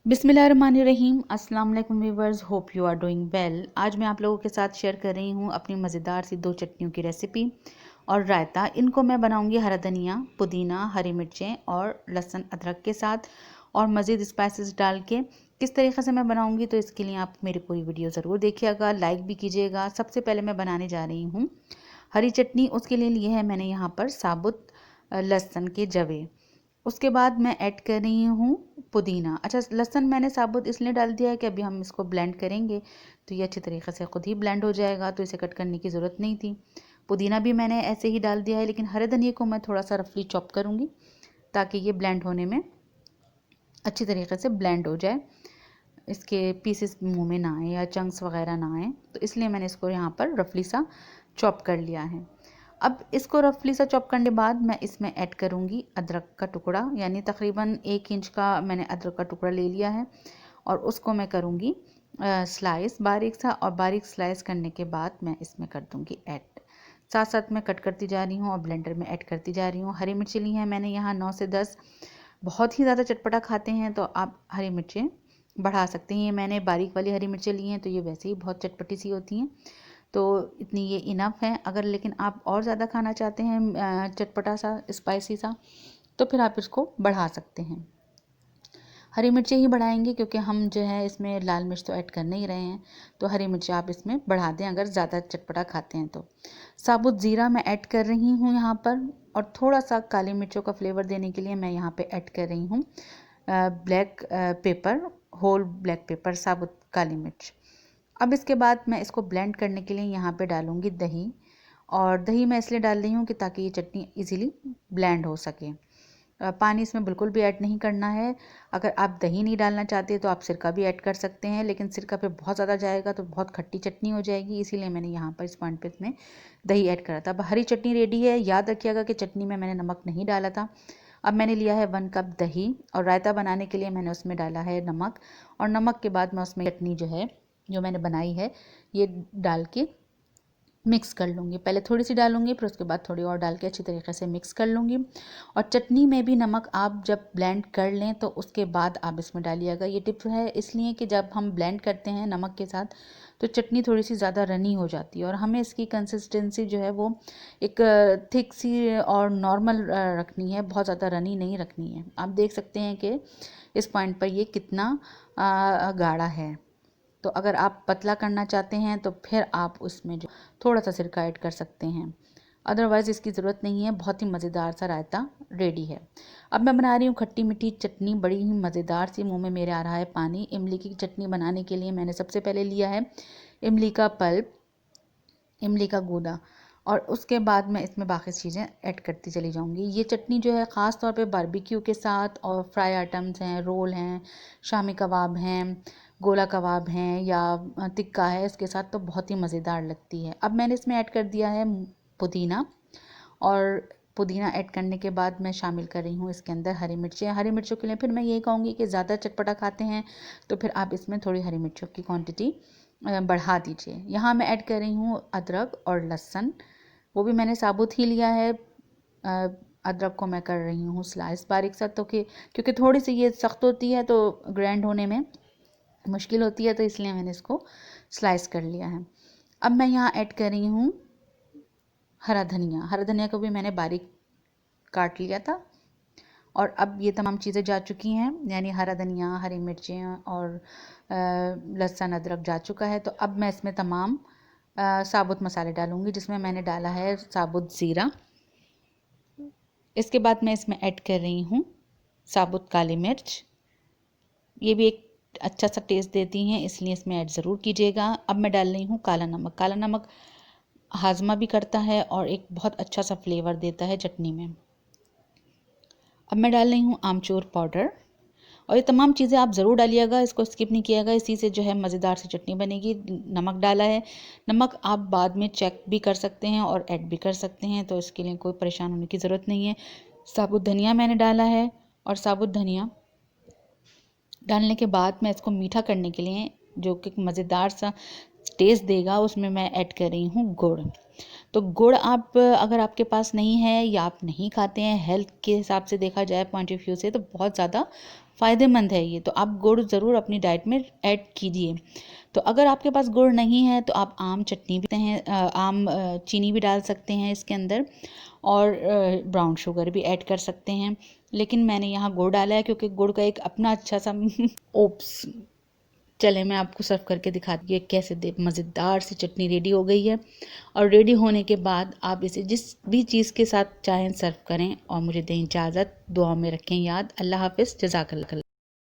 बिस्मिल्लाहिर्रहमानिर्रहीम। अस्सलाम वालेकुम viewers, hope you are doing well. आज मैं आप लोगों के साथ शेयर कर रही हूँ अपनी मज़ेदार सी 2 चटनियों की रेसिपी और रायता। इनको मैं बनाऊँगी हरा धनिया, पुदीना, हरी मिर्चें और लहसुन अदरक के साथ और मज़ीद स्पाइसेस डाल के। किस तरीके से मैं बनाऊँगी तो इसके लिए आप मेरी पूरी वीडियो ज़रूर देखिएगा, लाइक भी कीजिएगा। सबसे पहले मैं बनाने जा रही हूँ हरी चटनी। उसके लिए लिए है मैंने यहाँ पर साबुत लहसुन के जवे। उसके बाद मैं ऐड कर रही हूँ पुदीना। अच्छा, लहसुन मैंने साबुत इसलिए डाल दिया है कि अभी हम इसको ब्लेंड करेंगे तो ये अच्छी तरीके से खुद ही ब्लेंड हो जाएगा, तो इसे कट करने की ज़रूरत नहीं थी। पुदीना भी मैंने ऐसे ही डाल दिया है, लेकिन हरे धनिए को मैं थोड़ा सा रफली चॉप करूँगी ताकि ये ब्लेंड होने में अच्छी तरीके से ब्लेंड हो जाए, इसके पीसेस मुंह में ना आए या चंक्स वगैरह ना आए। तो इसलिए मैंने इसको यहाँ पर रफली सा चॉप कर लिया है। अब इसको रफली सा चॉप करने के बाद मैं इसमें ऐड करूँगी अदरक का टुकड़ा, यानी तकरीबन 1 इंच का मैंने अदरक का टुकड़ा ले लिया है और उसको मैं करूँगी स्लाइस बारीक सा। और बारीक स्लाइस करने के बाद मैं इसमें कर दूँगी ऐड। साथ साथ मैं कट करती जा रही हूँ और ब्लेंडर में ऐड करती जा रही हूँ। हरी मिर्ची ली हैं मैंने यहाँ 9 से 10। बहुत ही ज़्यादा चटपटा खाते हैं तो आप हरी मिर्चें बढ़ा सकते हैं। ये मैंने बारीक वाली हरी मिर्चें ली हैं तो ये वैसे ही बहुत चटपटी सी होती हैं, तो इतनी ये इनफ है। अगर लेकिन आप और ज़्यादा खाना चाहते हैं चटपटा सा स्पाइसी सा, तो फिर आप इसको बढ़ा सकते हैं। हरी मिर्चें ही बढ़ाएंगे क्योंकि हम जो है इसमें लाल मिर्च तो ऐड कर नहीं रहे हैं, तो हरी मिर्च आप इसमें बढ़ा दें अगर ज़्यादा चटपटा खाते हैं तो। साबुत ज़ीरा मैं ऐड कर रही हूँ यहाँ पर, और थोड़ा सा काली मिर्चों का फ्लेवर देने के लिए मैं यहाँ पे ऐड कर रही हूँ black pepper, whole black pepper, साबुत काली मिर्च। अब इसके बाद मैं इसको ब्लेंड करने के लिए यहाँ पे डालूँगी दही। और दही मैं इसलिए डाल रही हूँ कि ताकि ये चटनी इजीली ब्लेंड हो सके। पानी इसमें बिल्कुल भी ऐड नहीं करना है। अगर आप दही नहीं डालना चाहते तो आप सिरका भी ऐड कर सकते हैं, लेकिन सिरका पे बहुत ज़्यादा जाएगा तो बहुत खट्टी चटनी हो जाएगी, इसीलिए मैंने यहाँ पर इस पॉइंट पे इसमें दही ऐड करा था। अब हरी चटनी रेडी है। याद रखिएगा कि चटनी में मैंने नमक नहीं डाला था। अब मैंने लिया है 1 कप दही और रायता बनाने के लिए मैंने उसमें डाला है नमक। और नमक के बाद मैं उसमें चटनी जो है जो मैंने बनाई है ये डाल के मिक्स कर लूँगी। पहले थोड़ी सी डालूँगी, फिर उसके बाद थोड़ी और डाल के अच्छी तरीके से मिक्स कर लूँगी। और चटनी में भी नमक आप जब ब्लेंड कर लें तो उसके बाद आप इसमें डालिएगा। ये टिप है इसलिए कि जब हम ब्लेंड करते हैं नमक के साथ तो चटनी थोड़ी सी ज़्यादा रनी हो जाती है और हमें इसकी कंसिस्टेंसी जो है वो एक थिक सी और नॉर्मल रखनी है, बहुत ज़्यादा रनी नहीं रखनी है। आप देख सकते हैं कि इस पॉइंट पर ये कितना गाढ़ा है। तो अगर आप पतला करना चाहते हैं तो फिर आप उसमें जो थोड़ा सा सिरका ऐड कर सकते हैं, अदरवाइज़ इसकी ज़रूरत नहीं है। बहुत ही मज़ेदार सा रायता रेडी है। अब मैं बना रही हूँ खट्टी मीठी चटनी, बड़ी ही मज़ेदार सी। मुंह में मेरे आ रहा है पानी। इमली की चटनी बनाने के लिए मैंने सबसे पहले लिया है इमली का पल्प, इमली का गूदा, और उसके बाद मैं इसमें बाकी चीज़ें ऐड करती चली जाऊंगी। ये चटनी जो है ख़ास तौर पे बारबेक्यू के साथ और फ्राई आइटम्स हैं, रोल हैं, शामी कबाब हैं, गोला कबाब हैं या टिक्का है, इसके साथ तो बहुत ही मज़ेदार लगती है। अब मैंने इसमें ऐड कर दिया है पुदीना, और पुदीना ऐड करने के बाद मैं शामिल कर रही हूँ इसके अंदर हरी मिर्चें। हरी मिर्चों के लिए फिर मैं यही कहूँगी कि ज़्यादा चटपटा खाते हैं तो फिर आप इसमें थोड़ी हरी मिर्चों की क्वांटिटी बढ़ा दीजिए। यहाँ मैं ऐड कर रही हूँ अदरक और लहसुन, वो भी मैंने साबुत ही लिया है। अदरक को मैं कर रही हूँ स्लाइस बारीक सा, तो कि क्योंकि थोड़ी सी ये सख्त होती है तो ग्राइंड होने में मुश्किल होती है, तो इसलिए मैंने इसको स्लाइस कर लिया है। अब मैं यहाँ ऐड कर रही हूँ हरा धनिया। हरा धनिया को भी मैंने बारीक काट लिया था। और अब ये तमाम चीज़ें जा चुकी हैं, यानी हरा धनिया, हरी मिर्चें और लहसुन अदरक जा चुका है। तो अब मैं इसमें तमाम साबुत मसाले डालूँगी, जिसमें मैंने डाला है साबुत ज़ीरा। इसके बाद मैं इसमें ऐड कर रही हूँ साबुत काली मिर्च। ये भी एक अच्छा सा टेस्ट देती हैं, इसलिए इसमें ऐड ज़रूर कीजिएगा। अब मैं डाल रही हूँ काला नमक। काला नमक हाजमा भी करता है और एक बहुत अच्छा सा फ्लेवर देता है चटनी में। अब मैं डाल रही हूँ आमचूर पाउडर, और ये तमाम चीज़ें आप ज़रूर डालिएगा, इसको स्किप नहीं किएगा, इसी से जो है मज़ेदार सी चटनी बनेगी। नमक डाला है, नमक आप बाद में चेक भी कर सकते हैं और ऐड भी कर सकते हैं, तो इसके लिए कोई परेशान होने की ज़रूरत नहीं है। साबुत धनिया मैंने डाला है, और साबुत धनिया डालने के बाद मैं इसको मीठा करने के लिए, जो कि मज़ेदार सा टेस्ट देगा उसमें मैं ऐड कर रही हूँ गुड़। तो गुड़ आप अगर आपके पास नहीं है या आप नहीं खाते हैं, हेल्थ के हिसाब से देखा जाए पॉइंट ऑफ व्यू से, तो बहुत ज़्यादा फ़ायदेमंद है ये, तो आप गुड़ ज़रूर अपनी डाइट में ऐड कीजिए। तो अगर आपके पास गुड़ नहीं है तो आप आम चटनी भी हैं, चीनी भी डाल सकते हैं इसके अंदर, और ब्राउन शुगर भी ऐड कर सकते हैं। लेकिन मैंने यहाँ गुड़ डाला है क्योंकि गुड़ का एक अपना अच्छा सा ओप्स। चले मैं आपको सर्व करके दिखाती हूँ कैसे मज़ेदार सी चटनी रेडी हो गई है। और रेडी होने के बाद आप इसे जिस भी चीज़ के साथ चाहें सर्व करें, और मुझे दें इजाज़त, दुआ में रखें याद। अल्लाह हाफ़िज़, जज़ाकल्लाह।